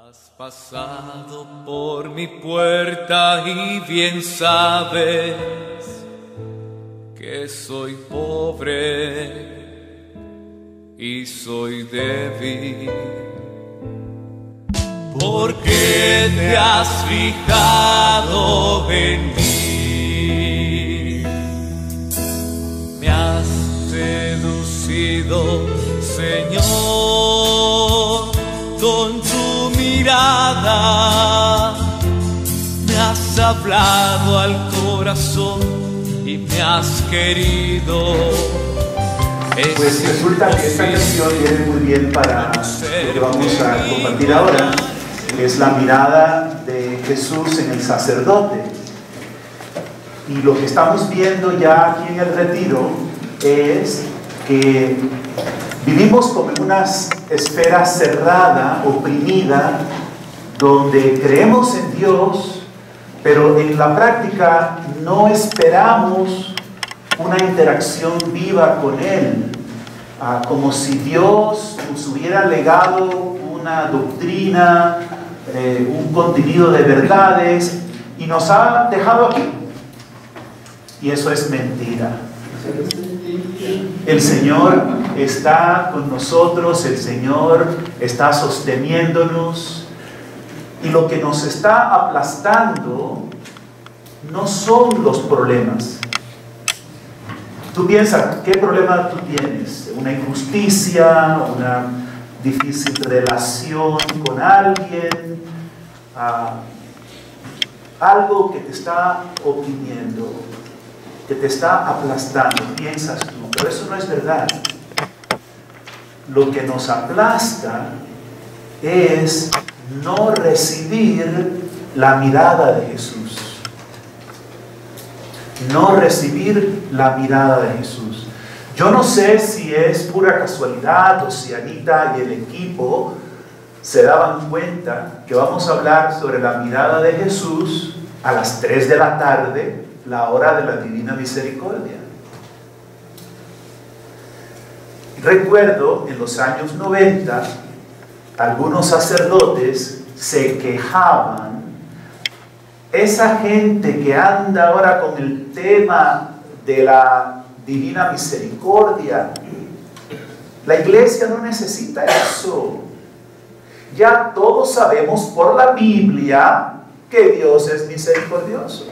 Has pasado por mi puerta y bien sabes que soy pobre y soy débil. ¿Por qué te has fijado en mí? Me has seducido, Señor, con tu mirada. Me has hablado al corazón y me has querido. Pues resulta que esta canción viene muy bien para lo que vamos a compartir ahora. Es la mirada de Jesús en el sacerdote. Y lo que estamos viendo ya aquí en el retiro es que vivimos como en una esfera cerrada, oprimida, donde creemos en Dios, pero en la práctica no esperamos una interacción viva con Él, como si Dios nos hubiera legado una doctrina, un contenido de verdades y nos ha dejado aquí. Y eso es mentira. El Señor está con nosotros, el Señor está sosteniéndonos, y lo que nos está aplastando no son los problemas. Tú piensas, ¿qué problema tú tienes? ¿Una injusticia? ¿Una difícil relación con alguien? Algo que te está oprimiendo, que te está aplastando, piensas tú, pero eso no es verdad. Lo que nos aplasta es no recibir la mirada de Jesús. No recibir la mirada de Jesús. Yo no sé si es pura casualidad o si Anita y el equipo se daban cuenta que vamos a hablar sobre la mirada de Jesús a las 3 de la tarde, la hora de la Divina Misericordia. Recuerdo en los años 90, algunos sacerdotes se quejaban. Esa gente que anda ahora con el tema de la Divina Misericordia, la iglesia no necesita eso. Ya todos sabemos por la Biblia que Dios es misericordioso.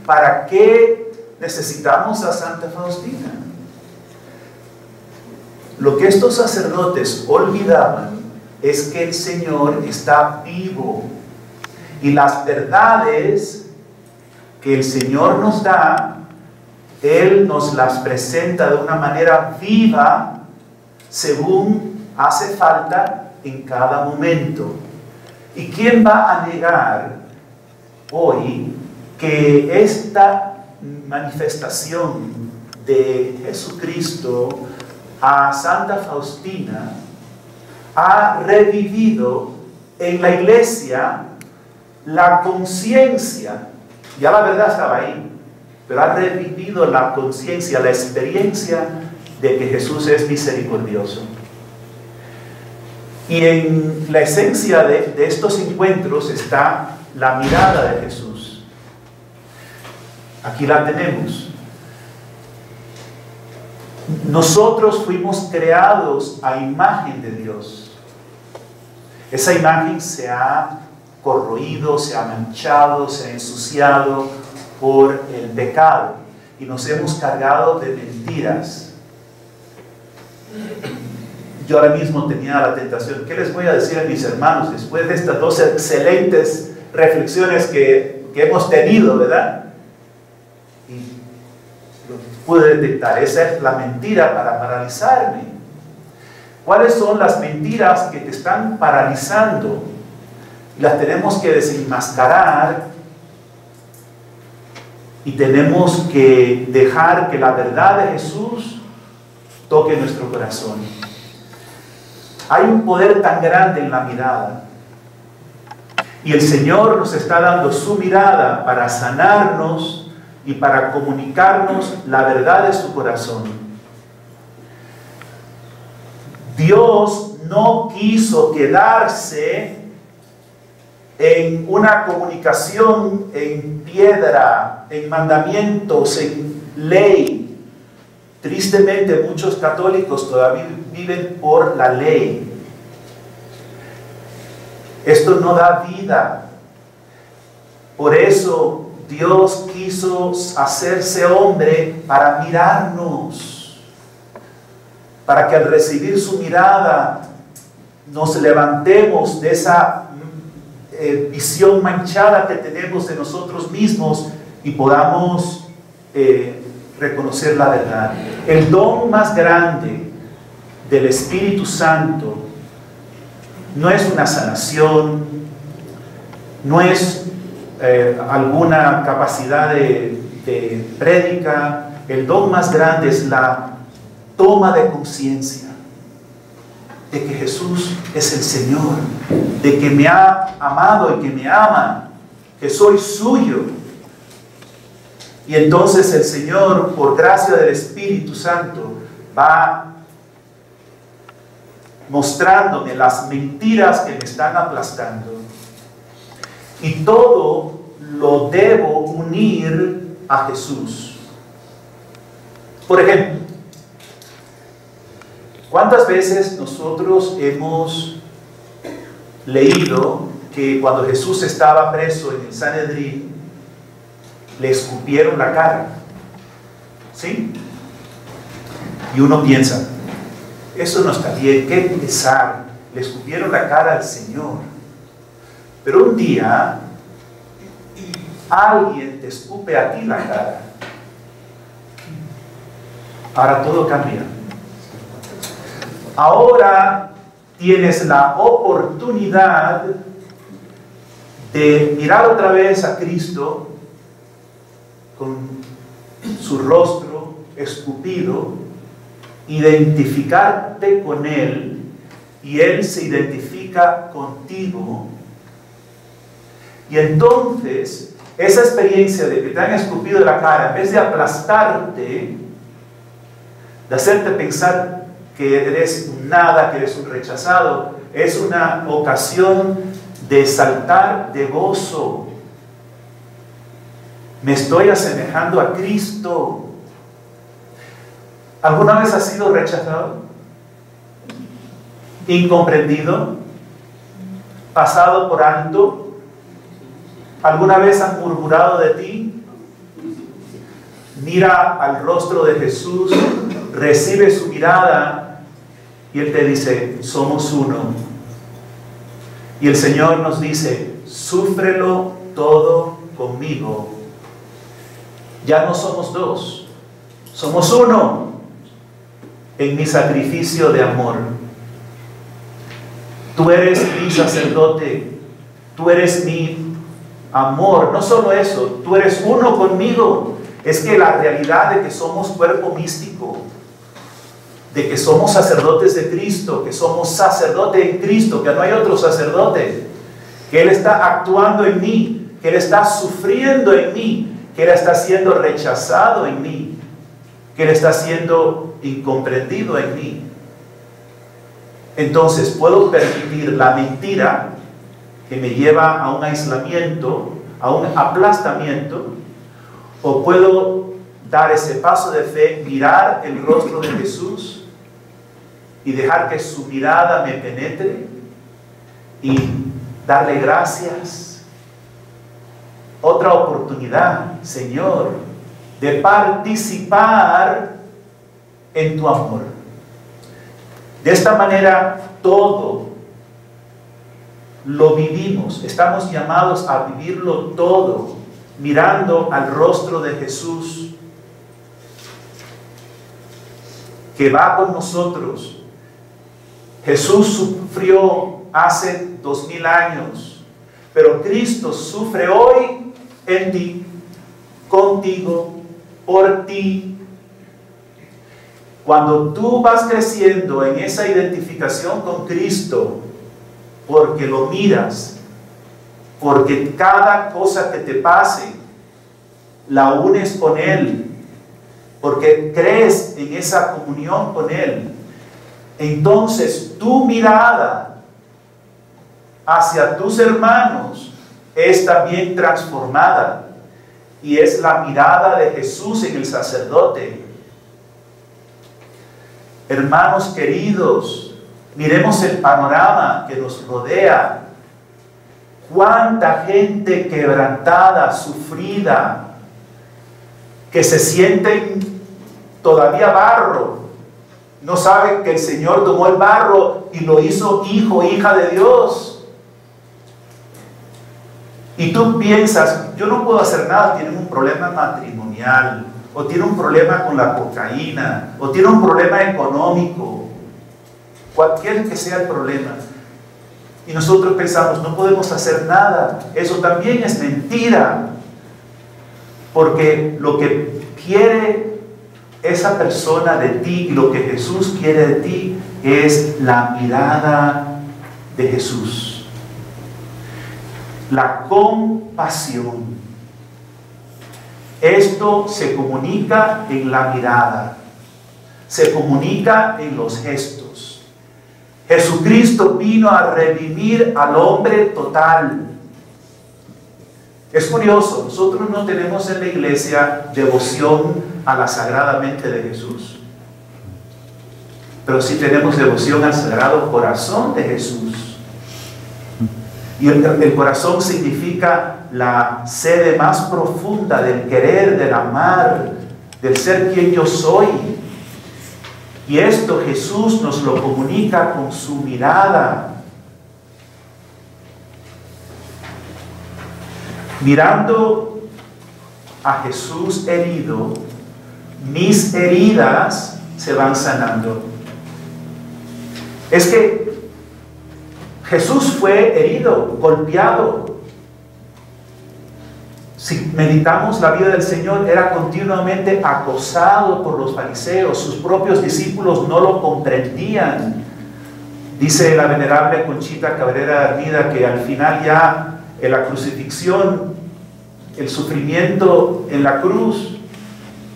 ¿Para qué necesitamos a Santa Faustina? Lo que estos sacerdotes olvidaban es que el Señor está vivo. Y las verdades que el Señor nos da, Él nos las presenta de una manera viva, según hace falta en cada momento. ¿Y quién va a negar hoy que esta manifestación de Jesucristo a Santa Faustina ha revivido en la iglesia la conciencia? Ya la verdad estaba ahí, pero ha revivido la conciencia, la experiencia de que Jesús es misericordioso. Y en la esencia de estos encuentros está la mirada de Jesús. Aquí la tenemos. Nosotros fuimos creados a imagen de Dios. Esa imagen se ha corroído, se ha manchado, se ha ensuciado por el pecado y nos hemos cargado de mentiras. Yo ahora mismo tenía la tentación, ¿qué les voy a decir a mis hermanos después de estas dos excelentes reflexiones que hemos tenido, verdad? Y lo pude detectar, esa es la mentira para paralizarme. ¿Cuáles son las mentiras que te están paralizando? Las tenemos que desenmascarar y tenemos que dejar que la verdad de Jesús toque nuestro corazón. Hay un poder tan grande en la mirada y el Señor nos está dando su mirada para sanarnos y para comunicarnos la verdad de su corazón. Dios no quiso quedarse en una comunicación en piedra, en mandamientos, en ley. Tristemente, muchos católicos todavía viven por la ley. Esto no da vida. Por eso Dios quiso hacerse hombre para mirarnos, para que al recibir su mirada nos levantemos de esa visión manchada que tenemos de nosotros mismos y podamos reconocer la verdad. El don más grande del Espíritu Santo no es una sanación, no es alguna capacidad de prédica. El don más grande es la toma de conciencia de que Jesús es el Señor, de que me ha amado y que me ama, que soy suyo. Y entonces el Señor, por gracia del Espíritu Santo, va mostrándome las mentiras que me están aplastando. Y todo lo debo unir a Jesús. Por ejemplo, ¿cuántas veces nosotros hemos leído que cuando Jesús estaba preso en el Sanedrín, le escupieron la cara? ¿Sí? Y uno piensa, eso no está bien, qué pesar, le escupieron la cara al Señor. Pero un día, alguien te escupe a ti la cara. Ahora todo cambia. Ahora tienes la oportunidad de mirar otra vez a Cristo con su rostro escupido, identificarte con Él y Él se identifica contigo. Y entonces esa experiencia de que te han escupido la cara, en vez de aplastarte, de hacerte pensar que eres nada, que eres un rechazado, es una ocasión de saltar de gozo. Me estoy asemejando a Cristo. ¿Alguna vez has sido rechazado? ¿Incomprendido? ¿Pasado por alto? ¿Alguna vez han murmurado de ti? Mira al rostro de Jesús, recibe su mirada y Él te dice, somos uno. Y el Señor nos dice, súfrelo todo conmigo. Ya no somos dos, somos uno en mi sacrificio de amor. Tú eres mi sacerdote, tú eres mi amor. No solo eso, tú eres uno conmigo. Es que la realidad de que somos cuerpo místico, de que somos sacerdotes de Cristo, que somos sacerdote en Cristo, que no hay otro sacerdote, que Él está actuando en mí, que Él está sufriendo en mí, que Él está siendo rechazado en mí, que Él está siendo incomprendido en mí. Entonces puedo permitir la mentira que me lleva a un aislamiento, a un aplastamiento, o puedo dar ese paso de fe, mirar el rostro de Jesús y dejar que su mirada me penetre y darle gracias. Otra oportunidad, Señor, de participar en tu amor. De esta manera todo lo vivimos, estamos llamados a vivirlo todo, mirando al rostro de Jesús, que va con nosotros. Jesús sufrió hace 2000 años, pero Cristo sufre hoy en ti, contigo, por ti. Cuando tú vas creciendo en esa identificación con Cristo, porque lo miras, porque cada cosa que te pase la unes con Él, porque crees en esa comunión con Él, entonces tu mirada hacia tus hermanos es también transformada y es la mirada de Jesús en el sacerdote. Hermanos queridos, miremos el panorama que nos rodea. Cuánta gente quebrantada, sufrida, que se sienten todavía barro. No saben que el Señor tomó el barro y lo hizo hijo, hija de Dios. Y tú piensas, yo no puedo hacer nada, tienen un problema matrimonial, o tiene un problema con la cocaína, o tiene un problema económico, cualquier que sea el problema. Y nosotros pensamos, no podemos hacer nada. Eso también es mentira. Porque lo que quiere esa persona de ti y lo que Jesús quiere de ti es la mirada de Jesús. La compasión. Esto se comunica en la mirada. Se comunica en los gestos. Jesucristo vino a redimir al hombre total. Es curioso, nosotros no tenemos en la iglesia devoción a la Sagrada Mente de Jesús, pero sí tenemos devoción al Sagrado Corazón de Jesús. Y el corazón significa la sede más profunda del querer, del amar, del ser quien yo soy. Y esto Jesús nos lo comunica con su mirada. Mirando a Jesús herido, mis heridas se van sanando. Es que Jesús fue herido, golpeado. Si meditamos la vida del Señor, era continuamente acosado por los fariseos. Sus propios discípulos no lo comprendían. Dice la venerable Conchita Cabrera Armida que al final ya en la crucifixión, el sufrimiento en la cruz,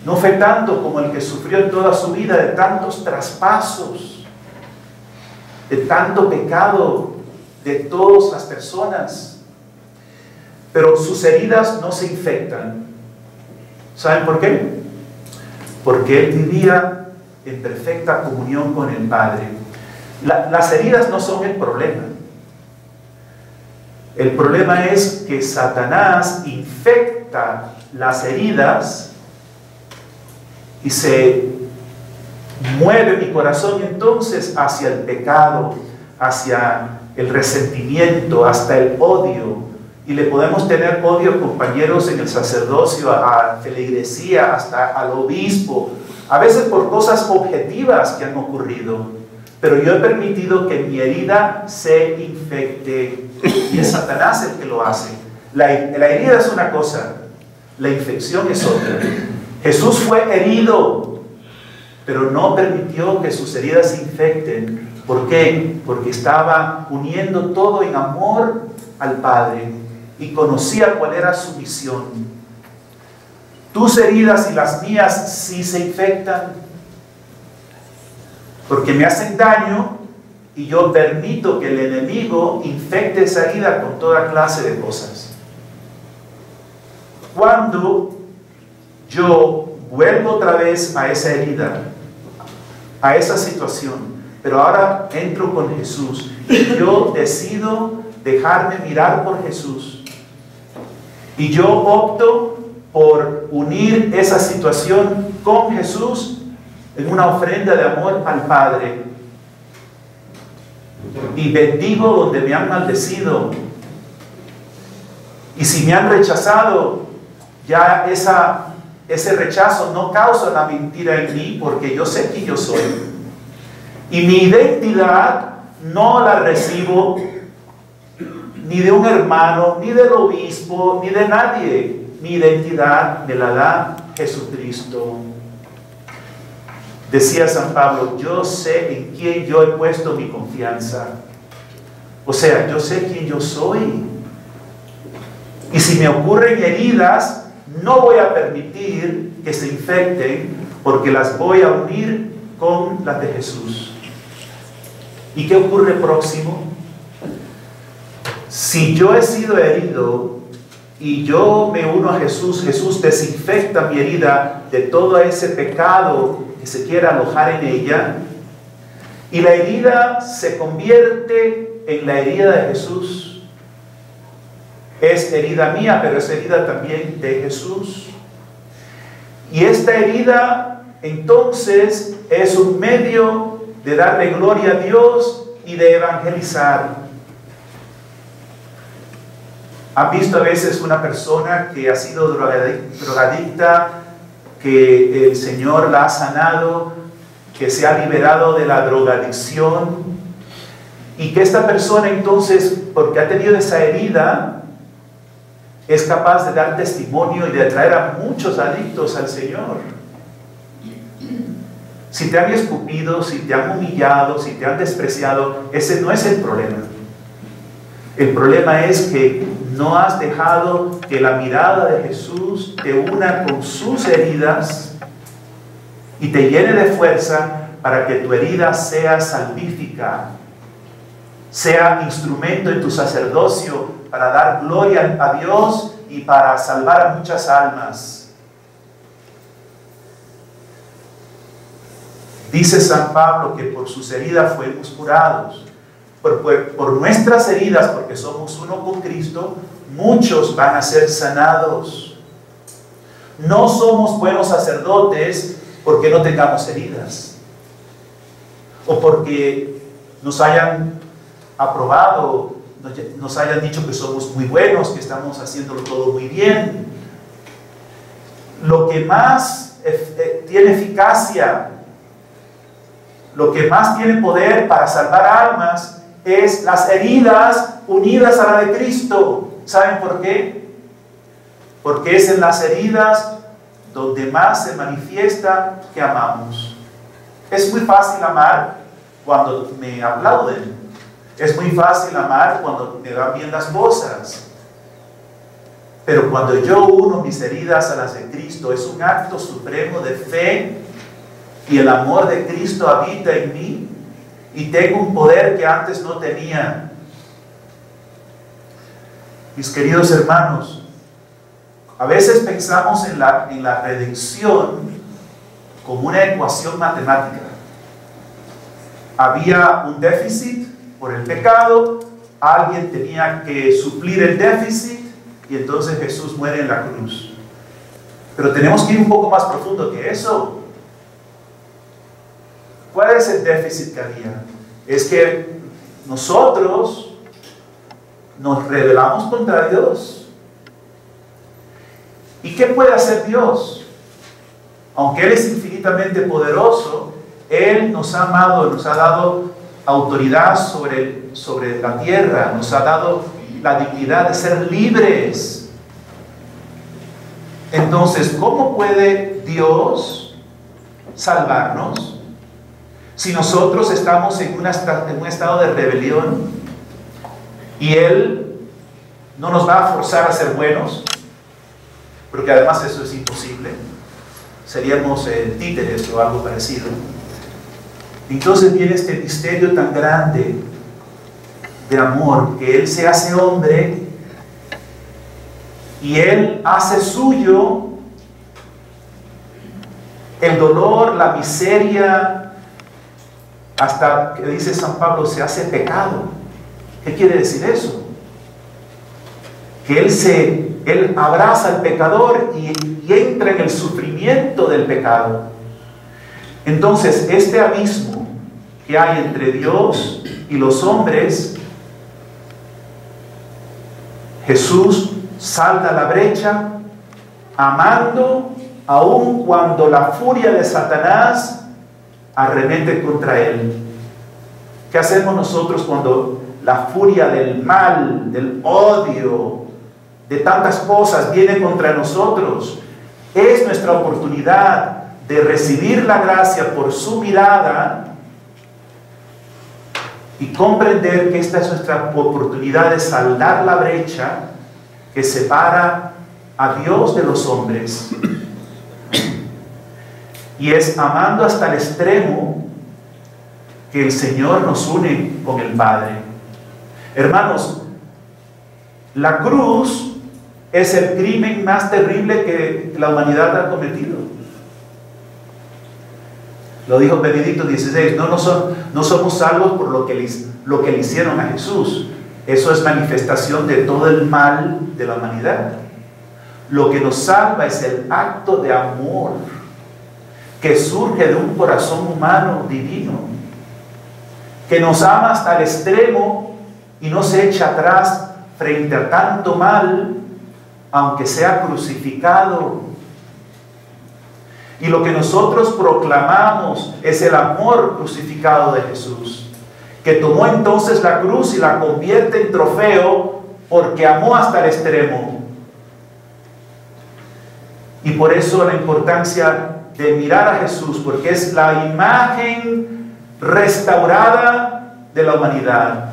no fue tanto como el que sufrió en toda su vida, de tantos traspasos, de tanto pecado de todas las personas. Pero sus heridas no se infectan. ¿Saben por qué? Porque él vivía en perfecta comunión con el Padre. Las heridas no son el problema. El problema es que Satanás infecta las heridas y se mueve mi corazón entonces hacia el pecado, hacia el resentimiento, hasta el odio. Y le podemos tener odio, compañeros, en el sacerdocio, a feligresía, hasta al obispo, a veces por cosas objetivas que han ocurrido. Pero yo he permitido que mi herida se infecte. Y es Satanás el que lo hace. La herida es una cosa, la infección es otra. Jesús fue herido, pero no permitió que sus heridas se infecten. ¿Por qué? Porque estaba uniendo todo en amor al Padre y conocía cuál era su misión. Tus heridas y las mías sí se infectan, porque me hacen daño y yo permito que el enemigo infecte esa herida con toda clase de cosas. Cuando yo vuelvo otra vez a esa herida, a esa situación, pero ahora entro con Jesús y yo decido dejarme mirar por Jesús, y yo opto por unir esa situación con Jesús en una ofrenda de amor al Padre, y bendigo donde me han maldecido, y si me han rechazado, ya ese rechazo no causa la mentira en mí, porque yo sé quién yo soy, y mi identidad no la recibo ni de un hermano, ni del obispo, ni de nadie. Mi identidad me la da Jesucristo. Decía San Pablo, yo sé en quién yo he puesto mi confianza. O sea, yo sé quién yo soy. Y si me ocurren heridas, no voy a permitir que se infecten, porque las voy a unir con las de Jesús. ¿Y qué ocurre próximo? Si yo he sido herido y yo me uno a Jesús, Jesús desinfecta mi herida de todo ese pecado que se quiera alojar en ella, y la herida se convierte en la herida de Jesús. Es herida mía, pero es herida también de Jesús. Y esta herida entonces es un medio de darle gloria a Dios y de evangelizar. ¿Han visto a veces una persona que ha sido drogadicta, que el Señor la ha sanado, que se ha liberado de la drogadicción, y que esta persona entonces, porque ha tenido esa herida, es capaz de dar testimonio y de atraer a muchos adictos al Señor? Si te han escupido, si te han humillado, si te han despreciado, ese no es el problema. El problema es que no has dejado que la mirada de Jesús te una con sus heridas y te llene de fuerza para que tu herida sea salvífica, sea instrumento en tu sacerdocio para dar gloria a Dios y para salvar a muchas almas. Dice San Pablo que por sus heridas fuimos curados. Por nuestras heridas, porque somos uno con Cristo, muchos van a ser sanados. No somos buenos sacerdotes porque no tengamos heridas, o porque nos hayan aprobado, nos hayan dicho que somos muy buenos, que estamos haciéndolo todo muy bien. Lo que más tiene eficacia, lo que más tiene poder para salvar almas, es las heridas unidas a la de Cristo. ¿Saben por qué? Porque es en las heridas donde más se manifiesta que amamos. Es muy fácil amar cuando me aplauden. Es muy fácil amar cuando me van bien las cosas. Pero cuando yo uno mis heridas a las de Cristo, es un acto supremo de fe, y el amor de Cristo habita en mí, y tengo un poder que antes no tenía. Mis queridos hermanos, a veces pensamos en la redención como una ecuación matemática. Había un déficit por el pecado, alguien tenía que suplir el déficit, y entonces Jesús muere en la cruz. Pero tenemos que ir un poco más profundo que eso. ¿Cuál es el déficit que había? Es que nosotros nos rebelamos contra Dios. ¿Y qué puede hacer Dios? Aunque Él es infinitamente poderoso, Él nos ha amado, nos ha dado autoridad sobre la tierra, nos ha dado la dignidad de ser libres. Entonces, ¿cómo puede Dios salvarnos si nosotros estamos en un estado de rebelión y Él no nos va a forzar a ser buenos? Porque además eso es imposible. Seríamos títeres o algo parecido. Entonces viene este misterio tan grande de amor, que Él se hace hombre y Él hace suyo el dolor, la miseria, hasta que dice San Pablo, se hace pecado. ¿Qué quiere decir eso? Que Él abraza al pecador y entra en el sufrimiento del pecado. Entonces, este abismo que hay entre Dios y los hombres, Jesús salta la brecha, amando, aun cuando la furia de Satanás arremete contra Él. ¿Qué hacemos nosotros cuando la furia del mal, del odio, de tantas cosas viene contra nosotros? Es nuestra oportunidad de recibir la gracia por su mirada y comprender que esta es nuestra oportunidad de saldar la brecha que separa a Dios de los hombres. Y es amando hasta el extremo que el Señor nos une con el Padre. Hermanos, la cruz es el crimen más terrible que la humanidad ha cometido. Lo dijo Benedicto XVI, no somos salvos por lo que le hicieron a Jesús. Eso es manifestación de todo el mal de la humanidad. Lo que nos salva es el acto de amor que surge de un corazón humano divino, que nos ama hasta el extremo y no se echa atrás frente a tanto mal, aunque sea crucificado. Y lo que nosotros proclamamos es el amor crucificado de Jesús, que tomó entonces la cruz y la convierte en trofeo porque amó hasta el extremo. Y por eso la importancia de mirar a Jesús, porque es la imagen restaurada de la humanidad.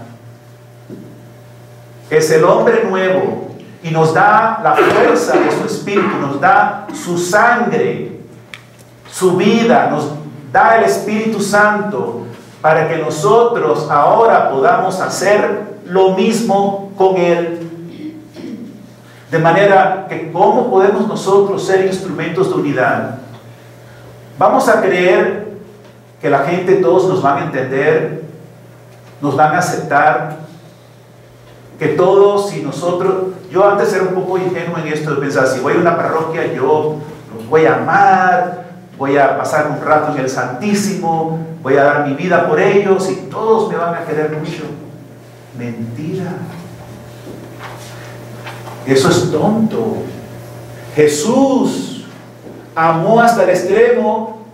Es el hombre nuevo y nos da la fuerza de su espíritu, nos da su sangre, su vida, nos da el Espíritu Santo para que nosotros ahora podamos hacer lo mismo con Él. De manera que, ¿cómo podemos nosotros ser instrumentos de unidad? Vamos a creer que la gente, todos nos van a entender, nos van a aceptar, que todos, si nosotros, yo antes era un poco ingenuo en esto de pensar, si voy a una parroquia, yo los voy a amar, voy a pasar un rato en el Santísimo, voy a dar mi vida por ellos y todos me van a querer mucho. Mentira. Eso es tonto. Jesús amó hasta el extremo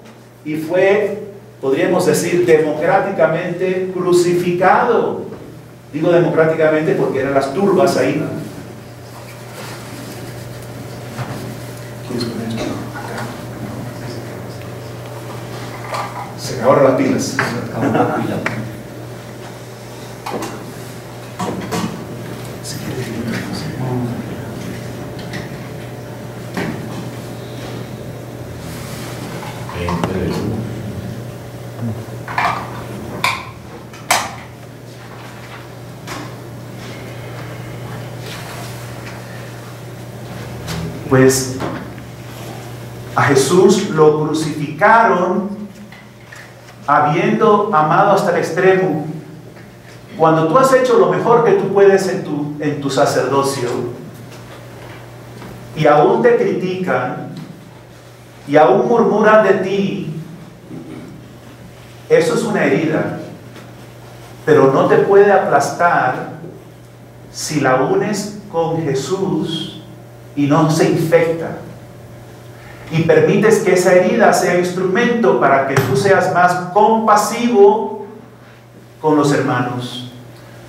y fue, podríamos decir, democráticamente crucificado. Digo democráticamente porque eran las turbas ahí. Se acabaron las pilas. Pues a Jesús lo crucificaron habiendo amado hasta el extremo. Cuando tú has hecho lo mejor que tú puedes en tu sacerdocio y aún te critican y aún murmuran de ti, eso es una herida, pero no te puede aplastar si la unes con Jesús y no se infecta, y permites que esa herida sea instrumento para que tú seas más compasivo con los hermanos,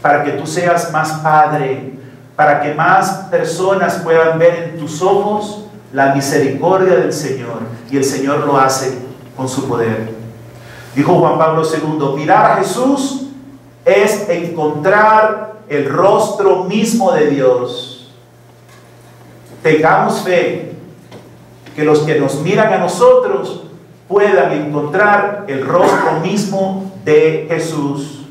para que tú seas más padre, para que más personas puedan ver en tus ojos la misericordia del Señor, y el Señor lo hace con su poder. Dijo Juan Pablo II, mirar a Jesús es encontrar el rostro mismo de Dios. Tengamos fe que los que nos miran a nosotros puedan encontrar el rostro mismo de Jesús.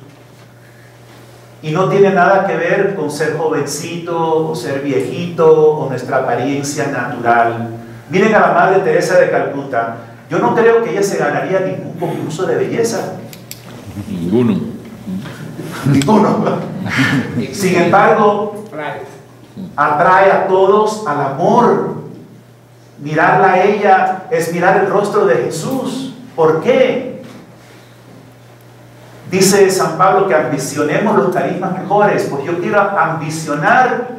Y no tiene nada que ver con ser jovencito o ser viejito o nuestra apariencia natural. Miren a la Madre Teresa de Calcuta. Yo no creo que ella se ganaría ningún concurso de belleza. Ninguno. Sin embargo, atrae a todos al amor. Mirarla a ella es mirar el rostro de Jesús. ¿Por qué? Dice San Pablo que ambicionemos los carismas mejores. Pues yo quiero ambicionar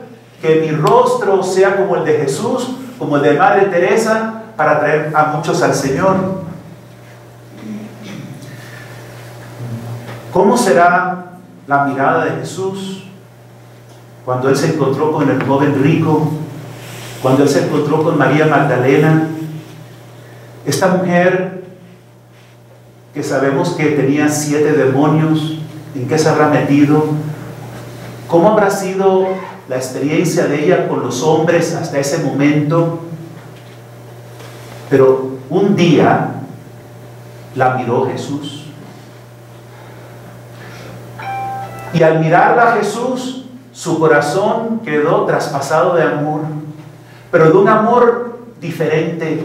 que mi rostro sea como el de Jesús, como el de Madre Teresa, para traer a muchos al Señor. ¿Cómo será la mirada de Jesús cuando Él se encontró con el joven rico, cuando Él se encontró con María Magdalena, esta mujer que sabemos que tenía 7 demonios? ¿En qué se habrá metido? ¿Cómo habrá sido la experiencia de ella con los hombres hasta ese momento? Pero un día la miró Jesús. Y al mirarla a Jesús, su corazón quedó traspasado de amor, pero de un amor diferente,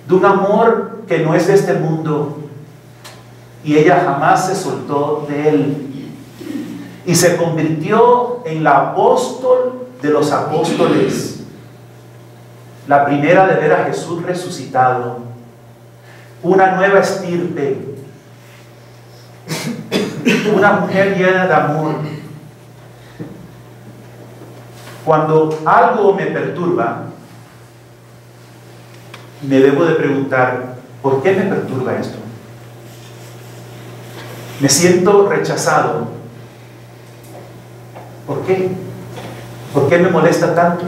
de un amor que no es de este mundo. Y ella jamás se soltó de él. Y se convirtió en la apóstol de los apóstoles, la primera de ver a Jesús resucitado, una nueva estirpe, una mujer llena de amor. Cuando algo me perturba, me debo de preguntar, ¿por qué me perturba esto? Me siento rechazado. ¿Por qué? ¿Por qué me molesta tanto?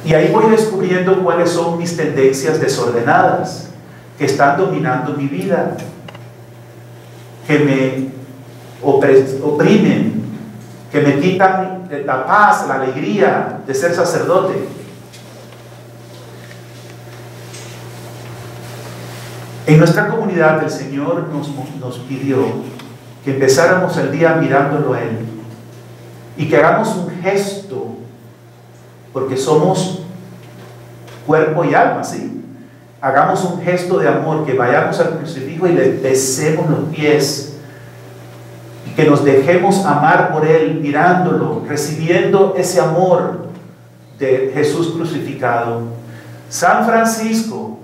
Y ahí voy descubriendo cuáles son mis tendencias desordenadas que están dominando mi vida, que me oprimen, que me quitan la paz, la alegría de ser sacerdote. En nuestra comunidad el Señor nos pidió que empezáramos el día mirándolo a Él y que hagamos un gesto, porque somos cuerpo y alma, ¿sí? Hagamos un gesto de amor, que vayamos al crucifijo y le besemos los pies, y que nos dejemos amar por Él, mirándolo, recibiendo ese amor de Jesús crucificado. San Francisco,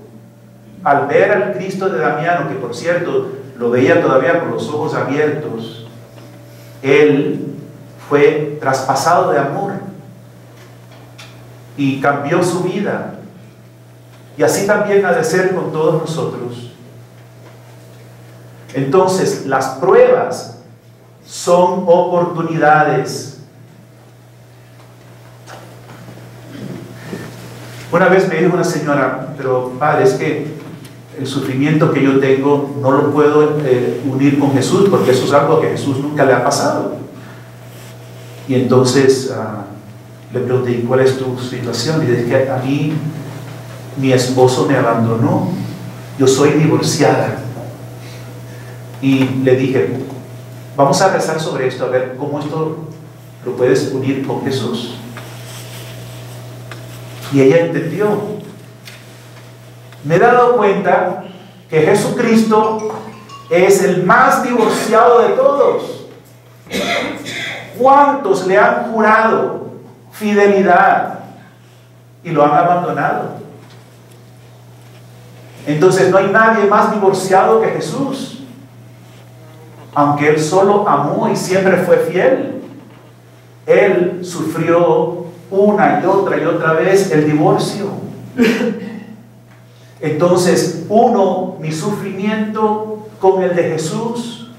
al ver al Cristo de Damiano, que por cierto lo veía todavía con los ojos abiertos, él fue traspasado de amor y cambió su vida. Y así también ha de ser con todos nosotros. Entonces, las pruebas son oportunidades. Una vez me dijo una señora, pero padre, es que el sufrimiento que yo tengo no lo puedo unir con Jesús, porque eso es algo que a Jesús nunca le ha pasado. Y entonces le pregunté, ¿cuál es tu situación? Y dije que a mí mi esposo me abandonó, yo soy divorciada. Y le dije, vamos a rezar sobre esto, a ver cómo esto lo puedes unir con Jesús. Y ella entendió. Me he dado cuenta que Jesucristo es el más divorciado de todos. ¿Cuántos le han jurado fidelidad y lo han abandonado? Entonces no hay nadie más divorciado que Jesús, aunque Él solo amó y siempre fue fiel. Él sufrió una y otra vez el divorcio. Entonces uno mi sufrimiento con el de Jesús,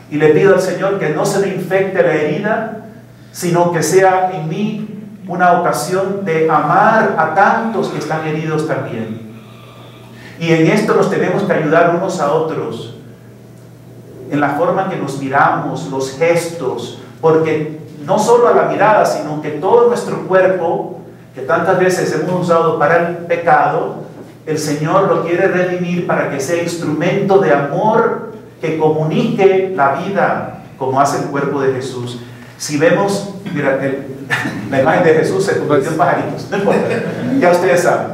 y le pido al Señor que no se me infecte la herida, sino que sea en mí una ocasión de amar a tantos que están heridos también. Y en esto nos tenemos que ayudar unos a otros, en la forma en que nos miramos, los gestos, porque no solo a la mirada, sino que todo nuestro cuerpo, que tantas veces hemos usado para el pecado, el Señor lo quiere redimir para que sea instrumento de amor que comunique la vida, como hace el cuerpo de Jesús. Si vemos, mira, la imagen de Jesús se convirtió en pajaritos, no importa, ya ustedes saben.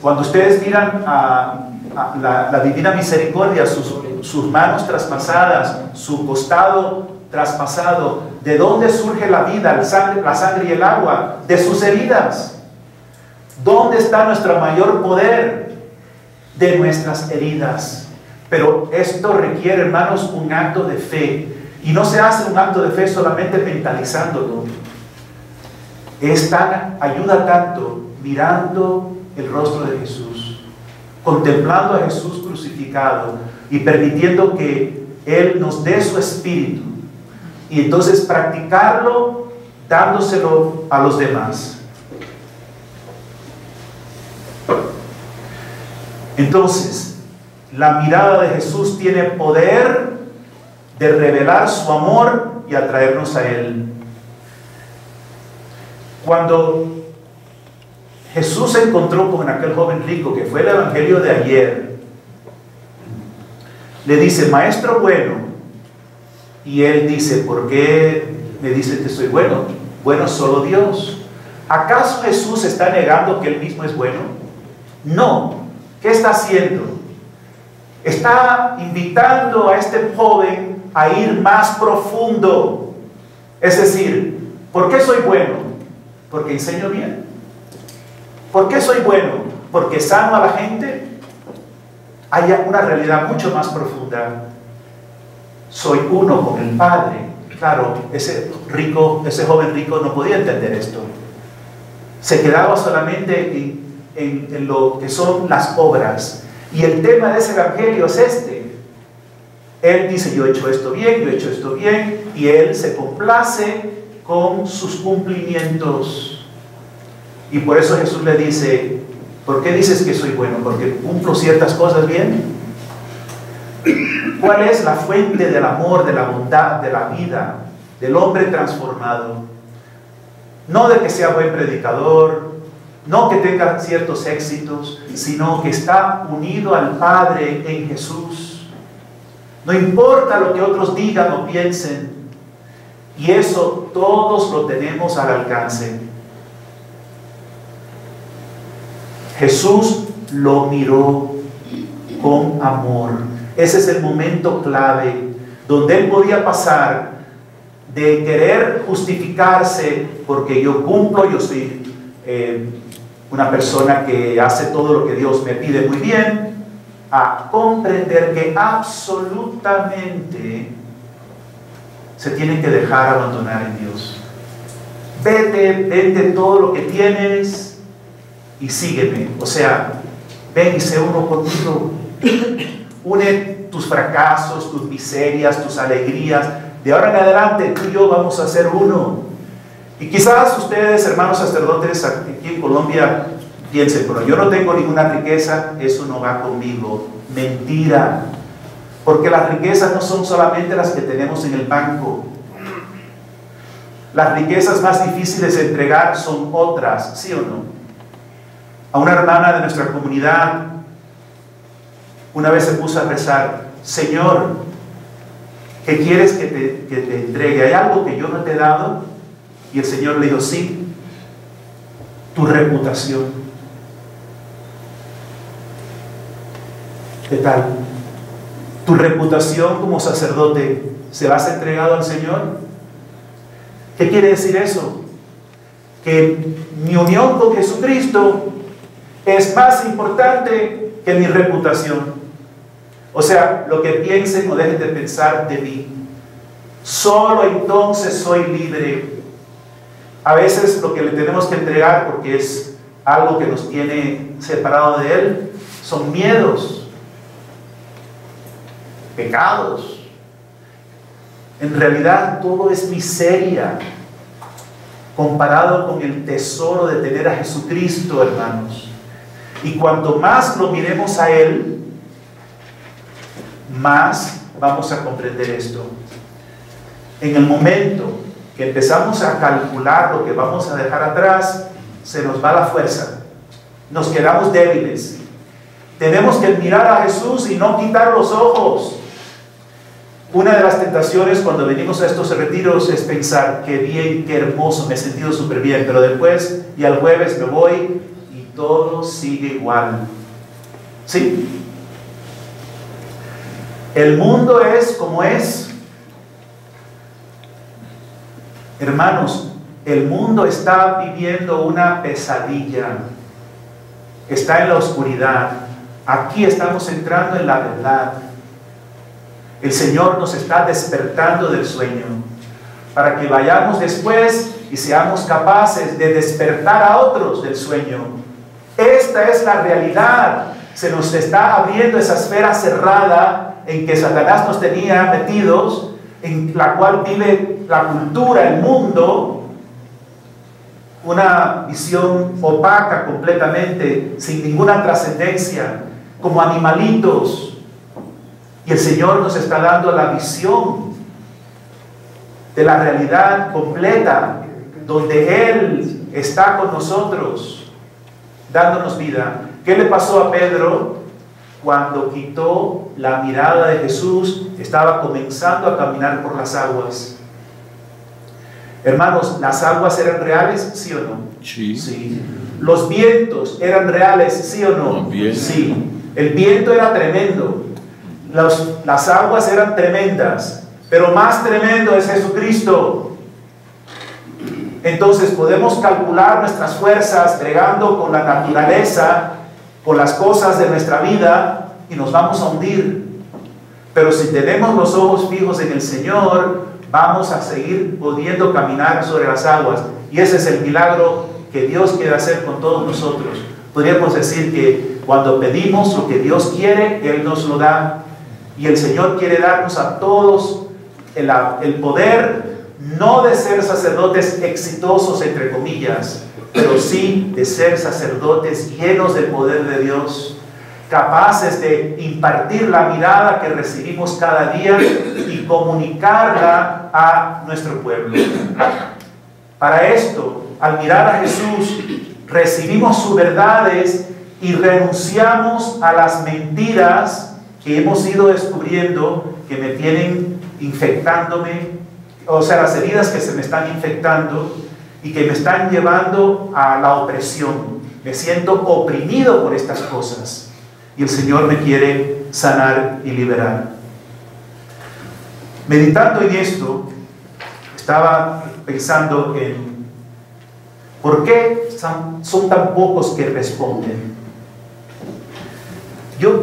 Cuando ustedes miran a la divina misericordia, sus manos traspasadas, su costado traspasado, ¿de dónde surge la vida, la sangre y el agua? De sus heridas. ¿Dónde está nuestro mayor poder? De nuestras heridas. Pero esto requiere, hermanos, un acto de fe. Y no se hace un acto de fe solamente mentalizándolo. Ayuda tanto mirando el rostro de Jesús, contemplando a Jesús crucificado y permitiendo que Él nos dé su espíritu. Y entonces practicarlo dándoselo a los demás. Entonces, la mirada de Jesús tiene poder de revelar su amor y atraernos a Él. Cuando Jesús se encontró con aquel joven rico, que fue el evangelio de ayer, le dice, maestro bueno, y él dice, ¿por qué me dice que soy bueno? Bueno, solo Dios. ¿Acaso Jesús está negando que él mismo es bueno? No. ¿Qué está haciendo? Está invitando a este joven a ir más profundo. Es decir, ¿por qué soy bueno? Porque enseño bien. ¿Por qué soy bueno? Porque sano a la gente. Hay una realidad mucho más profunda. Soy uno con el Padre. Claro, ese joven rico no podía entender esto. Se quedaba solamente en lo que son las obras. Y el tema de ese evangelio es este. Él dice, yo he hecho esto bien, yo he hecho esto bien, y él se complace con sus cumplimientos. Y por eso Jesús le dice, ¿por qué dices que soy bueno? ¿Porque cumplo ciertas cosas bien? ¿Cuál es la fuente del amor, de la bondad, de la vida, del hombre transformado? No de que sea buen predicador, no que tenga ciertos éxitos, sino que está unido al Padre en Jesús. No importa lo que otros digan o piensen, y eso todos lo tenemos al alcance. Jesús lo miró con amor. Ese es el momento clave donde él podía pasar de querer justificarse porque yo cumplo, yo soy una persona que hace todo lo que Dios me pide muy bien, a comprender que absolutamente se tienen que dejar abandonar en Dios. Vende todo lo que tienes y sígueme. O sea, ven y sé uno contigo. Une tus fracasos, tus miserias, tus alegrías. De ahora en adelante tú y yo vamos a ser uno. Y quizás ustedes, hermanos sacerdotes aquí en Colombia, piensen, pero yo no tengo ninguna riqueza, eso no va conmigo. Mentira. Porque las riquezas no son solamente las que tenemos en el banco. Las riquezas más difíciles de entregar son otras, ¿sí o no? A una hermana de nuestra comunidad una vez se puso a rezar, Señor, ¿qué quieres que te entregue? ¿Hay algo que yo no te he dado? Y el Señor le dijo, sí, tu reputación. ¿Qué tal? ¿Tu reputación como sacerdote se la has entregado al Señor? ¿Qué quiere decir eso? Que mi unión con Jesucristo es más importante que mi reputación. O sea, lo que piensen o dejen de pensar de mí. Solo entonces soy libre. A veces lo que le tenemos que entregar, porque es algo que nos tiene separado de Él, son miedos, pecados. En realidad todo es miseria comparado con el tesoro de tener a Jesucristo, hermanos. Y cuanto más lo miremos a Él, más vamos a comprender esto. En el momento que empezamos a calcular lo que vamos a dejar atrás, se nos va la fuerza, nos quedamos débiles. Tenemos que mirar a Jesús y no quitar los ojos. Una de las tentaciones cuando venimos a estos retiros es pensar, qué bien, qué hermoso, me he sentido súper bien, pero después y al jueves me voy y todo sigue igual. ¿Sí? El mundo es como es. Hermanos, el mundo está viviendo una pesadilla. Está en la oscuridad. Aquí estamos entrando en la verdad. El Señor nos está despertando del sueño para que vayamos después y seamos capaces de despertar a otros del sueño. Esta es la realidad. Se nos está abriendo esa esfera cerrada en que Satanás nos tenía metidos, en la cual vive la cultura, el mundo, una visión opaca completamente, sin ninguna trascendencia, como animalitos. Y el Señor nos está dando la visión de la realidad completa, donde Él está con nosotros, dándonos vida. ¿Qué le pasó a Pedro cuando quitó la mirada de Jesús, estaba comenzando a caminar por las aguas. Hermanos, ¿las aguas eran reales? ¿Sí o no? Sí. Sí. ¿Los vientos eran reales? ¿Sí o no? También. Sí. El viento era tremendo. Las aguas eran tremendas. Pero más tremendo es Jesucristo. Entonces podemos calcular nuestras fuerzas bregando con la naturaleza, con las cosas de nuestra vida, y nos vamos a hundir. Pero si tenemos los ojos fijos en el Señor, vamos a seguir pudiendo caminar sobre las aguas. Y ese es el milagro que Dios quiere hacer con todos nosotros. Podríamos decir que cuando pedimos lo que Dios quiere, Él nos lo da. Y el Señor quiere darnos a todos el poder, no de ser sacerdotes exitosos, entre comillas, pero sí de ser sacerdotes llenos del poder de Dios, capaces de impartir la mirada que recibimos cada día y comunicarla a nuestro pueblo. Para esto, al mirar a Jesús, recibimos sus verdades y renunciamos a las mentiras que hemos ido descubriendo que me tienen infectándome, o sea, las heridas que se me están infectando y que me están llevando a la opresión. Me siento oprimido por estas cosas y el Señor me quiere sanar y liberar. Meditando en esto, estaba pensando en ¿por qué son tan pocos que responden? Yo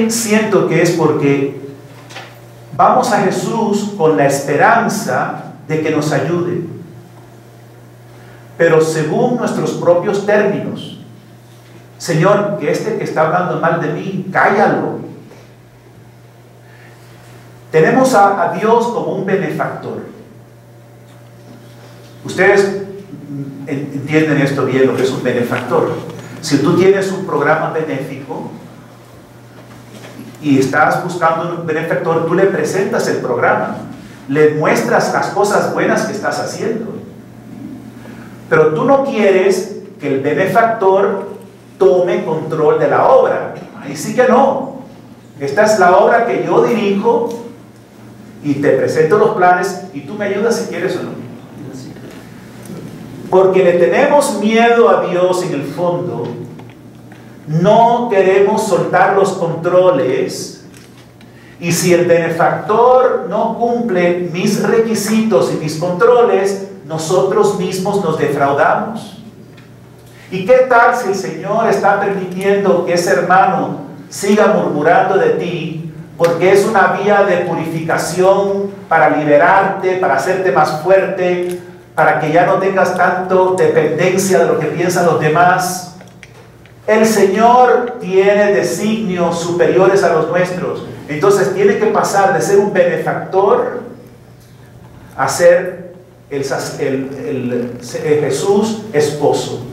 siento que es porque vamos a Jesús con la esperanza de que nos ayude, pero según nuestros propios términos. Señor, que este que está hablando mal de mí, cállalo. Tenemos a Dios como un benefactor. Ustedes entienden esto bien, lo que es un benefactor. Si tú tienes un programa benéfico y estás buscando un benefactor, tú le presentas el programa, le muestras las cosas buenas que estás haciendo, pero tú no quieres que el benefactor tome control de la obra. Ahí sí que no. Esta es la obra que yo dirijo y te presento los planes y tú me ayudas si quieres o no. Porque le tenemos miedo a Dios en el fondo. No queremos soltar los controles, y si el benefactor no cumple mis requisitos y mis controles, nosotros mismos nos defraudamos. ¿Y qué tal si el Señor está permitiendo que ese hermano siga murmurando de ti, porque es una vía de purificación para liberarte, para hacerte más fuerte, para que ya no tengas tanto dependencia de lo que piensan los demás? El Señor tiene designios superiores a los nuestros. Entonces tiene que pasar de ser un benefactor a ser el Jesús esposo.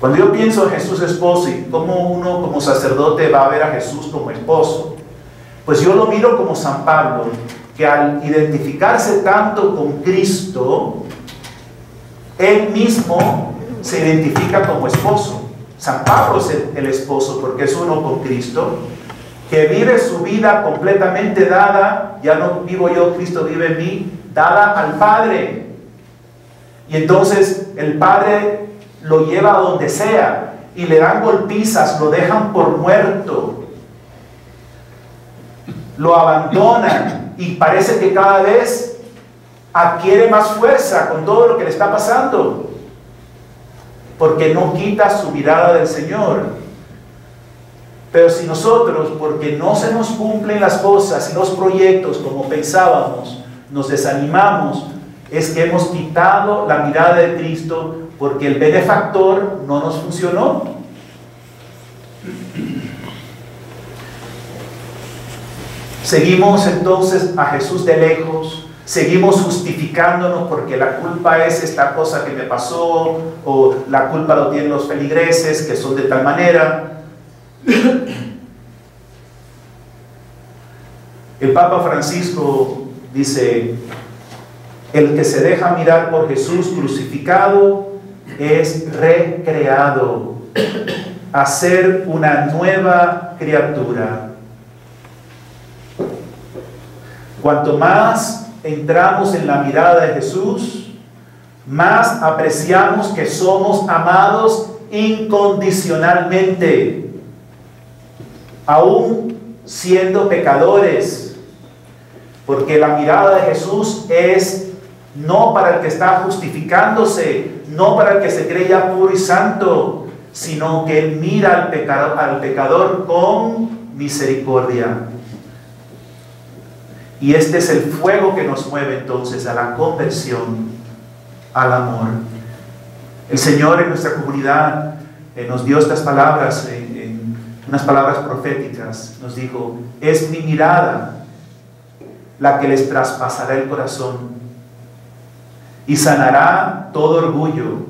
Cuando yo pienso en Jesús esposo y cómo uno como sacerdote va a ver a Jesús como esposo, pues yo lo miro como San Pablo, que al identificarse tanto con Cristo, él mismo se identifica como esposo. San Pablo es el esposo porque es uno con Cristo, que vive su vida completamente dada, ya no vivo yo, Cristo vive en mí, dada al Padre. Y entonces el Padre lo lleva a donde sea y le dan golpizas, lo dejan por muerto, lo abandonan y parece que cada vez adquiere más fuerza con todo lo que le está pasando, porque no quita su mirada del Señor. Pero si nosotros, porque no se nos cumplen las cosas y los proyectos como pensábamos, nos desanimamos, es que hemos quitado la mirada de Cristo, porque el benefactor no nos funcionó. Seguimos entonces a Jesús de lejos, seguimos justificándonos porque la culpa es esta cosa que me pasó, o la culpa lo tienen los feligreses que son de tal manera. El Papa Francisco dice: el que se deja mirar por Jesús crucificado es recreado a ser una nueva criatura. Cuanto más entramos en la mirada de Jesús, más apreciamos que somos amados incondicionalmente, aún siendo pecadores, porque la mirada de Jesús es no para el que está justificándose, no para el que se cree ya puro y santo, sino que Él mira al pecador con misericordia. Y este es el fuego que nos mueve entonces a la conversión, al amor. El Señor en nuestra comunidad nos dio estas palabras, en unas palabras proféticas. Nos dijo: es mi mirada la que les traspasará el corazón y sanará todo orgullo,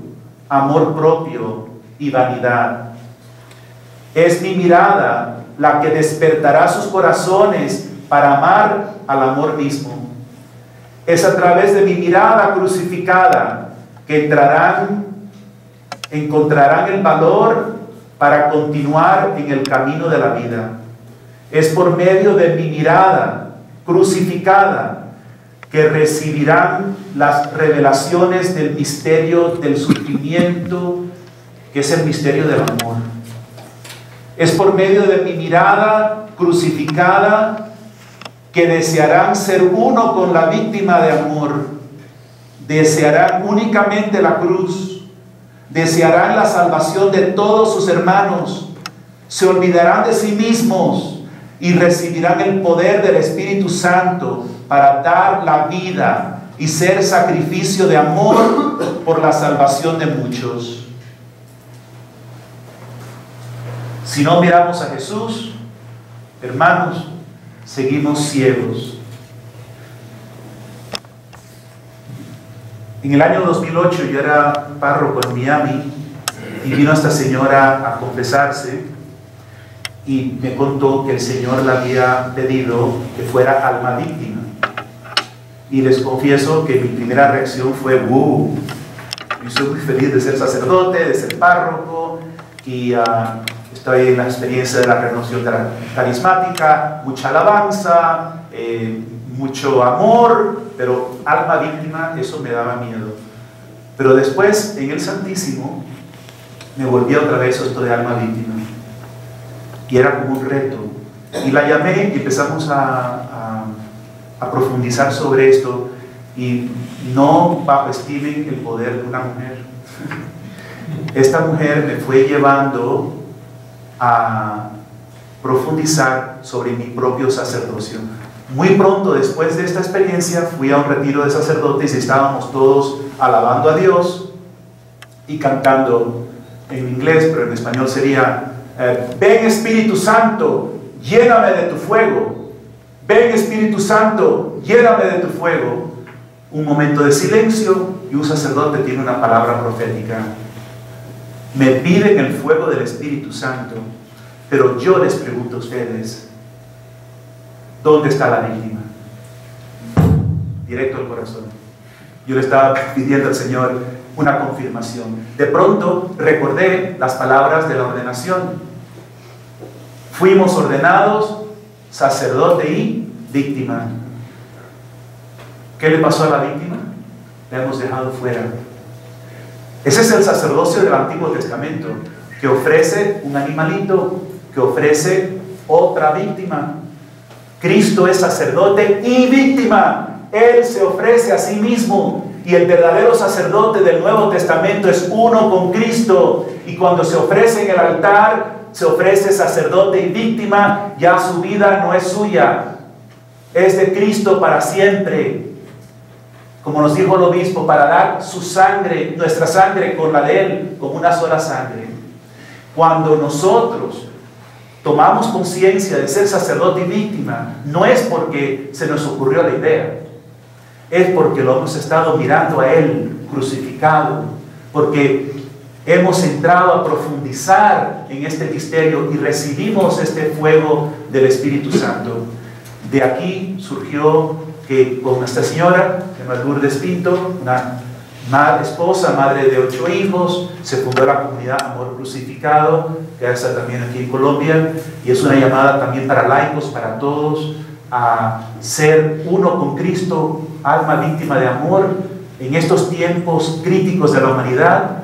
amor propio y vanidad. Es mi mirada la que despertará sus corazones para amar al amor mismo. Es a través de mi mirada crucificada que encontrarán el valor para continuar en el camino de la vida. Es por medio de mi mirada crucificada que recibirán las revelaciones del misterio del sufrimiento, que es el misterio del amor. Es por medio de mi mirada crucificada que desearán ser uno con la víctima de amor, desearán únicamente la cruz, desearán la salvación de todos sus hermanos, se olvidarán de sí mismos y recibirán el poder del Espíritu Santo para dar la vida y ser sacrificio de amor por la salvación de muchos. Si no miramos a Jesús, hermanos, seguimos ciegos. En el año 2008 yo era párroco en Miami y vino esta señora a confesarse y me contó que el Señor le había pedido que fuera alma víctima. Y les confieso que mi primera reacción fue: ¡wow! Yo soy muy feliz de ser sacerdote, de ser párroco, y estoy en la experiencia de la renovación carismática, mucha alabanza, mucho amor, pero alma víctima, eso me daba miedo. Pero después, en el Santísimo, me volví otra vez a esto de alma víctima. Y era como un reto. Y la llamé y empezamos a profundizar sobre esto. Y no bajo estimen el poder de una mujer. Esta mujer me fue llevando a profundizar sobre mi propio sacerdocio. Muy pronto después de esta experiencia fui a un retiro de sacerdotes y estábamos todos alabando a Dios y cantando en inglés, pero en español sería: ven Espíritu Santo, lléname de tu fuego. Ven Espíritu Santo, lléname de tu fuego. Un momento de silencio y un sacerdote tiene una palabra profética. Me piden el fuego del Espíritu Santo, pero yo les pregunto a ustedes: ¿dónde está la víctima? Directo al corazón. Yo le estaba pidiendo al Señor una confirmación. De pronto recordé las palabras de la ordenación. Fuimos ordenados sacerdote y víctima. ¿Qué le pasó a la víctima? La hemos dejado fuera. Ese es el sacerdocio del Antiguo Testamento, que ofrece un animalito, que ofrece otra víctima. Cristo es sacerdote y víctima. Él se ofrece a sí mismo. Y el verdadero sacerdote del Nuevo Testamento es uno con Cristo. Y cuando se ofrece en el altar, se ofrece sacerdote y víctima. Ya su vida no es suya, es de Cristo para siempre. Como nos dijo el obispo, para dar su sangre, nuestra sangre con la de Él, como una sola sangre. Cuando nosotros tomamos conciencia de ser sacerdote y víctima, no es porque se nos ocurrió la idea, es porque lo hemos estado mirando a Él crucificado, porque hemos entrado a profundizar en este misterio y recibimos este fuego del Espíritu Santo. De aquí surgió que con Nuestra Señora, que es Lourdes Pinto, una esposa, madre de 8 hijos, se fundó la comunidad Amor Crucificado, que está también aquí en Colombia, y es una llamada también para laicos, para todos, a ser uno con Cristo, alma víctima de amor, en estos tiempos críticos de la humanidad,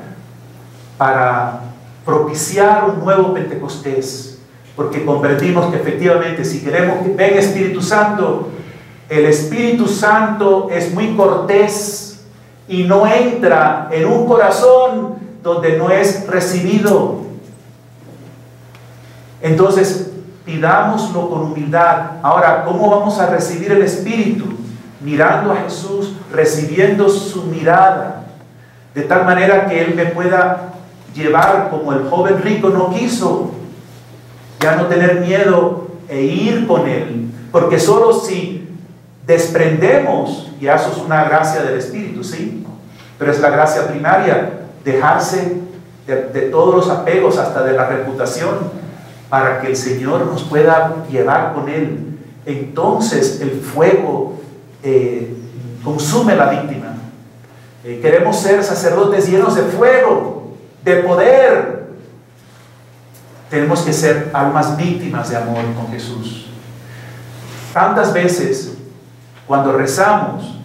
para propiciar un nuevo Pentecostés, porque comprendimos que efectivamente si queremos que venga Espíritu Santo, el Espíritu Santo es muy cortés y no entra en un corazón donde no es recibido. Entonces, pidámoslo con humildad. Ahora, ¿cómo vamos a recibir el Espíritu? Mirando a Jesús, recibiendo su mirada, de tal manera que Él me pueda llevar como el joven rico no quiso, ya no tener miedo e ir con Él, porque solo si desprendemos, y eso es una gracia del Espíritu, ¿sí? Pero es la gracia primaria, dejarse de todos los apegos, hasta de la reputación, para que el Señor nos pueda llevar con Él. Entonces el fuego consume la víctima. Queremos ser sacerdotes llenos de fuego, de poder. Tenemos que ser almas víctimas de amor con Jesús. Tantas veces cuando rezamos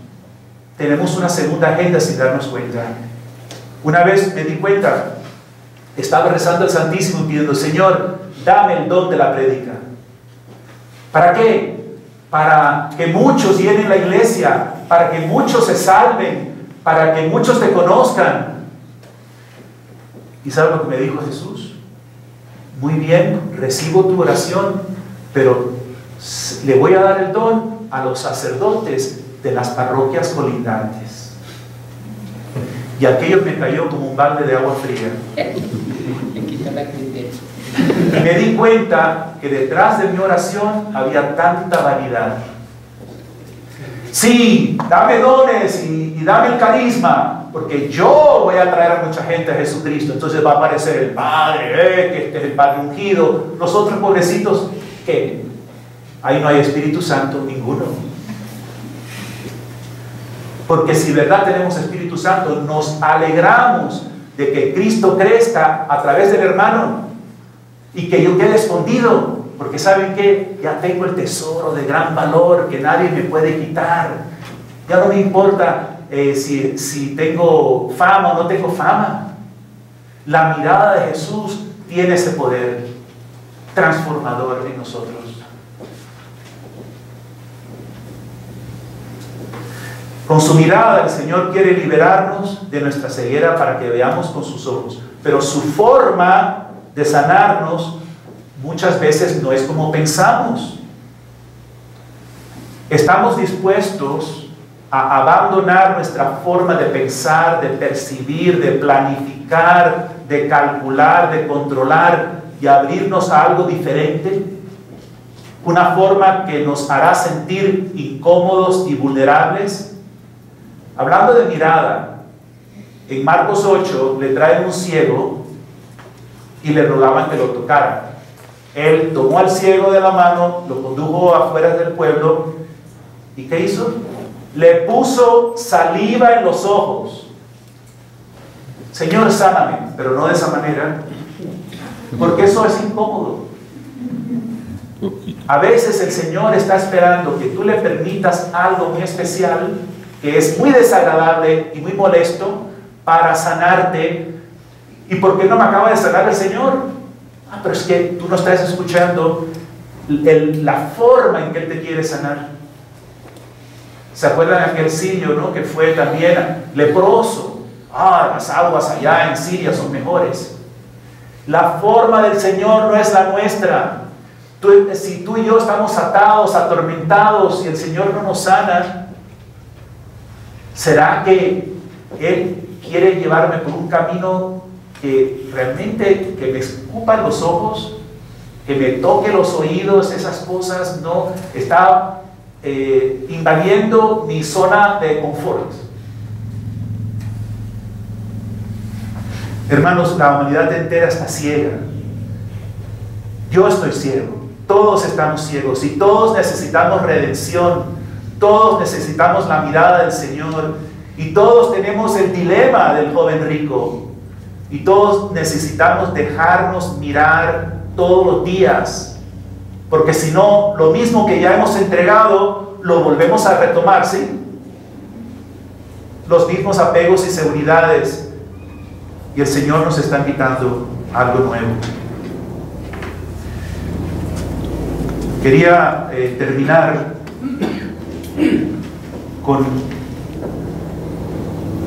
tenemos una segunda agenda sin darnos cuenta. Una vez me di cuenta, estaba rezando al Santísimo pidiendo: Señor, dame el don de la prédica. ¿Para qué? Para que muchos llenen la iglesia, para que muchos se salven, para que muchos te conozcan. ¿Y sabes lo que me dijo Jesús? Muy bien, recibo tu oración, pero le voy a dar el don a los sacerdotes de las parroquias colindantes. Y aquello me cayó como un balde de agua fría. Y me di cuenta que detrás de mi oración había tanta vanidad. Sí, dame dones y dame el carisma, porque yo voy a traer a mucha gente a Jesucristo. Entonces va a aparecer el Padre, que este es el Padre ungido. Los otros pobrecitos, ¿qué? Ahí no hay Espíritu Santo ninguno. Porque si verdad tenemos Espíritu Santo, nos alegramos de que Cristo crezca a través del hermano y que yo quede escondido, porque ¿saben qué? Ya tengo el tesoro de gran valor que nadie me puede quitar. Ya no me importa si tengo fama o no tengo fama. La mirada de Jesús tiene ese poder transformador en nosotros. Con su mirada el Señor quiere liberarnos de nuestra ceguera para que veamos con sus ojos. Pero su forma de sanarnos muchas veces no es como pensamos. Estamos dispuestos a abandonar nuestra forma de pensar, de percibir, de planificar, de calcular, de controlar y abrirnos a algo diferente. Una forma que nos hará sentir incómodos y vulnerables. Hablando de mirada, en Marcos 8 le traen un ciego y le rogaban que lo tocara. Él tomó al ciego de la mano, lo condujo afuera del pueblo y ¿qué hizo? Le puso saliva en los ojos. Señor, sáname, pero no de esa manera, porque eso es incómodo. A veces el Señor está esperando que tú le permitas algo muy especial, que es muy desagradable y muy molesto, para sanarte. ¿Y por qué no me acaba de sanar el Señor? Pero es que tú no estás escuchando la forma en que Él te quiere sanar. ¿Se acuerdan de aquel sirio, no? Que fue también leproso? Las aguas allá en Siria son mejores. La forma del Señor no es la nuestra. Si tú y yo estamos atados, atormentados y el Señor no nos sana, ¿será que Él quiere llevarme por un camino que realmente que me escupa los ojos, que me toque los oídos? Esas cosas no está invadiendo mi zona de confort. Hermanos, la humanidad entera está ciega. Yo estoy ciego. Todos estamos ciegos y todos necesitamos redención. Todos necesitamos la mirada del Señor. Y todos tenemos el dilema del joven rico. Y todos necesitamos dejarnos mirar todos los días. Porque si no, lo mismo que ya hemos entregado, lo volvemos a retomar, ¿sí? Los mismos apegos y seguridades. Y el Señor nos está invitando a algo nuevo. Quería terminar con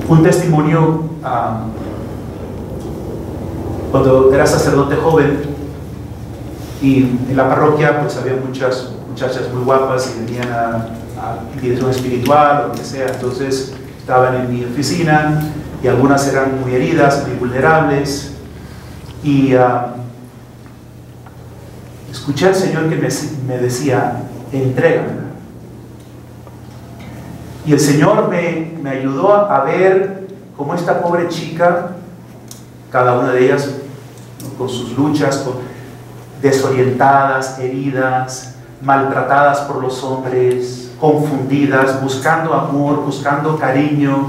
un testimonio. Cuando era sacerdote joven y en la parroquia pues había muchas muchachas muy guapas y venían a dirección espiritual o lo que sea, entonces estaban en mi oficina y algunas eran muy heridas, muy vulnerables, y escuché al Señor que me decía: entrégamela. Y el Señor me ayudó a ver cómo esta pobre chica, cada una de ellas, ¿no?, con sus luchas, desorientadas, heridas, maltratadas por los hombres, confundidas, buscando amor, buscando cariño.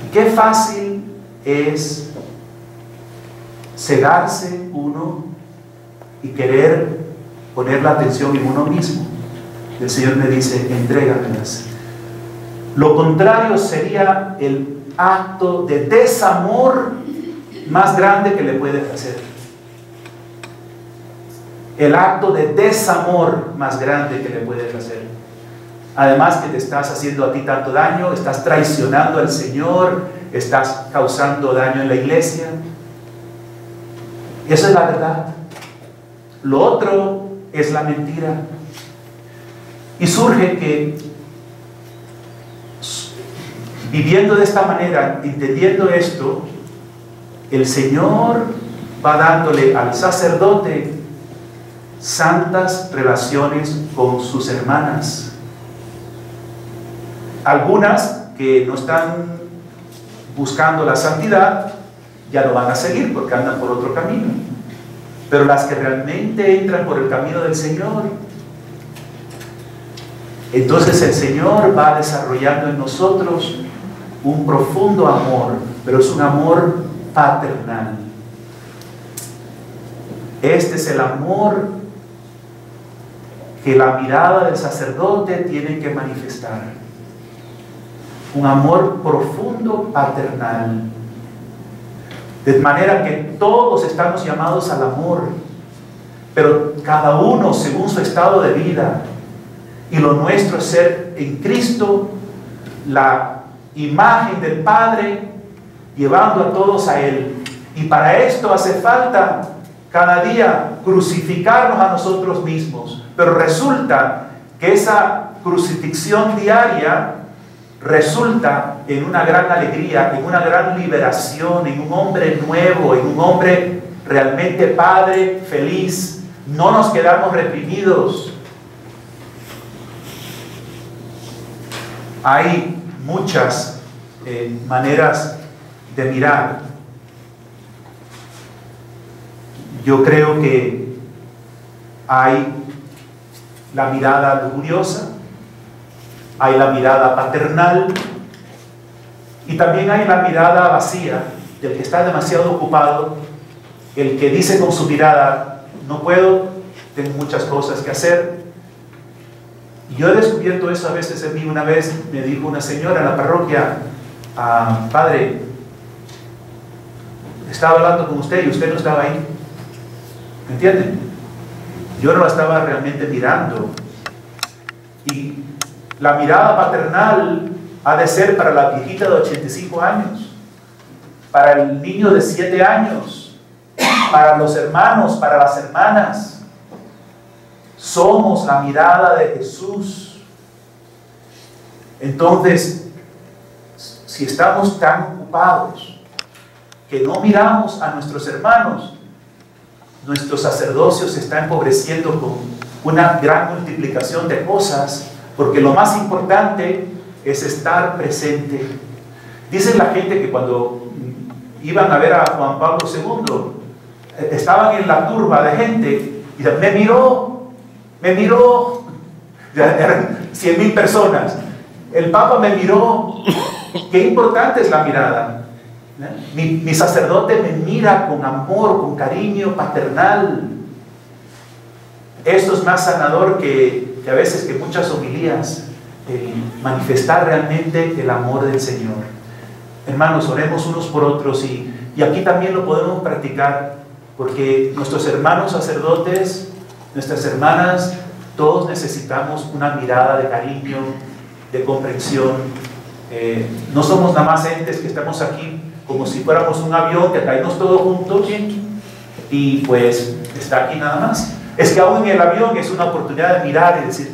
Y qué fácil es cegarse uno y querer poner la atención en uno mismo. El Señor me dice: entrégamelas. Lo contrario sería el acto de desamor más grande que le puedes hacer. El acto de desamor más grande que le puedes hacer. Además que te estás haciendo a ti tanto daño, estás traicionando al Señor, estás causando daño en la iglesia. Eso es la verdad. Lo otro es la mentira. Y surge que, viviendo de esta manera, entendiendo esto, el Señor va dándole al sacerdote santas relaciones con sus hermanas. Algunas que no están buscando la santidad ya lo van a seguir porque andan por otro camino, pero las que realmente entran por el camino del Señor, entonces el Señor va desarrollando en nosotros un profundo amor, pero es un amor paternal. Este es el amor que la mirada del sacerdote tiene que manifestar. Un amor profundo paternal. De manera que todos estamos llamados al amor, pero cada uno según su estado de vida. Y lo nuestro es ser en Cristo la imagen del Padre, llevando a todos a Él. Y para esto hace falta cada día crucificarnos a nosotros mismos. Pero resulta que esa crucifixión diaria resulta en una gran alegría, en una gran liberación, en un hombre nuevo, en un hombre realmente padre, feliz. No nos quedamos reprimidos. Hay muchas maneras de mirar. Yo creo que hay la mirada lujuriosa, hay la mirada paternal y también hay la mirada vacía del que está demasiado ocupado, el que dice con su mirada: no puedo, tengo muchas cosas que hacer. Y yo he descubierto eso a veces en mí. Una vez me dijo una señora en la parroquia: padre, estaba hablando con usted y usted no estaba ahí. ¿Me entienden? Yo no la estaba realmente mirando. Y la mirada paternal ha de ser para la viejita de 85 años, para el niño de 7 años, para los hermanos, para las hermanas. Somos la mirada de Jesús. Entonces, si estamos tan ocupados que no miramos a nuestros hermanos, nuestro sacerdocio se está empobreciendo con una gran multiplicación de cosas, porque lo más importante es estar presente. Dice la gente que cuando iban a ver a Juan Pablo II, estaban en la turba de gente y me miró, ya eran 100,000 personas, El Papa me miró. Qué importante es la mirada. Mi sacerdote me mira con amor, con cariño paternal. Esto es más sanador que a veces que muchas homilías. Manifestar realmente el amor del Señor. Hermanos, oremos unos por otros y aquí también lo podemos practicar, porque nuestros hermanos sacerdotes, nuestras hermanas, todos necesitamos una mirada de cariño, de comprensión. No somos nada más entes que estamos aquí como si fuéramos un avión que caímos todos juntos y pues está aquí nada más. Es que aún en el avión es una oportunidad de mirar y decir: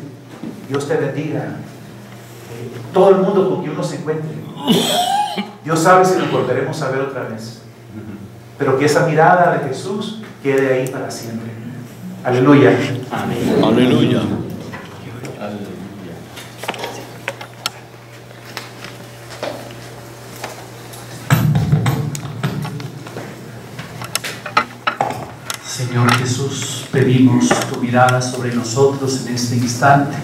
Dios te bendiga. Todo el mundo con quien uno se encuentre, Dios sabe si nos volveremos a ver otra vez, pero que esa mirada de Jesús quede ahí para siempre. Aleluya. Amén. Aleluya. Señor Jesús, pedimos tu mirada sobre nosotros en este instante.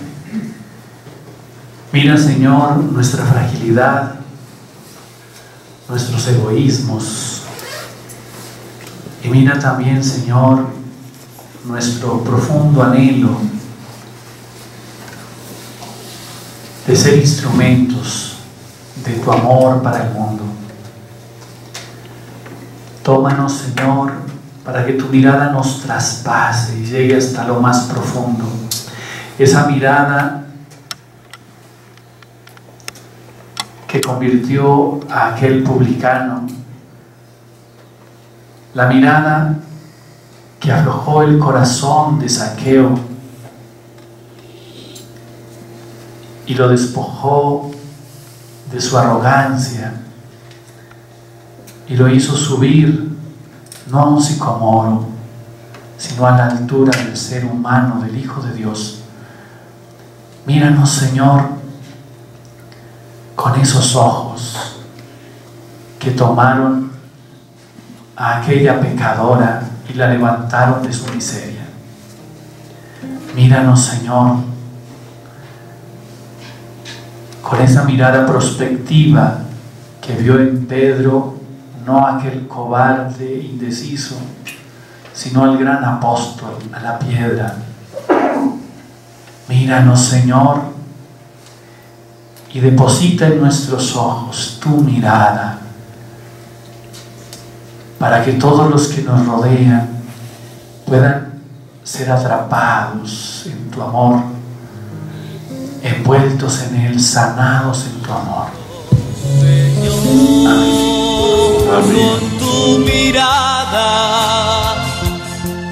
Mira, Señor, nuestra fragilidad, nuestros egoísmos. Y mira también, Señor, nuestro profundo anhelo de ser instrumentos de tu amor para el mundo. Tómanos, Señor, para que tu mirada nos traspase y llegue hasta lo más profundo. Esa mirada que convirtió a aquel publicano, la mirada que aflojó el corazón de Zaqueo y lo despojó de su arrogancia y lo hizo subir no a un sicomoro, sino a la altura del ser humano, del Hijo de Dios. Míranos, Señor, con esos ojos que tomaron a aquella pecadora y la levantaron de su miseria. Míranos, Señor, con esa mirada prospectiva que vio en Pedro no aquel cobarde indeciso, sino al gran apóstol, a la piedra. Míranos, Señor, y deposita en nuestros ojos tu mirada, para que todos los que nos rodean puedan ser atrapados en tu amor, envueltos en él, sanados en tu amor. Señor, con tu mirada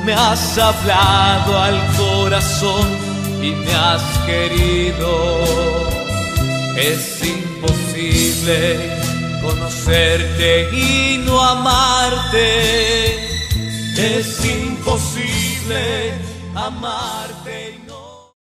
me has hablado al corazón y me has querido. Es imposible conocerte y no amarte. Es imposible amarte y no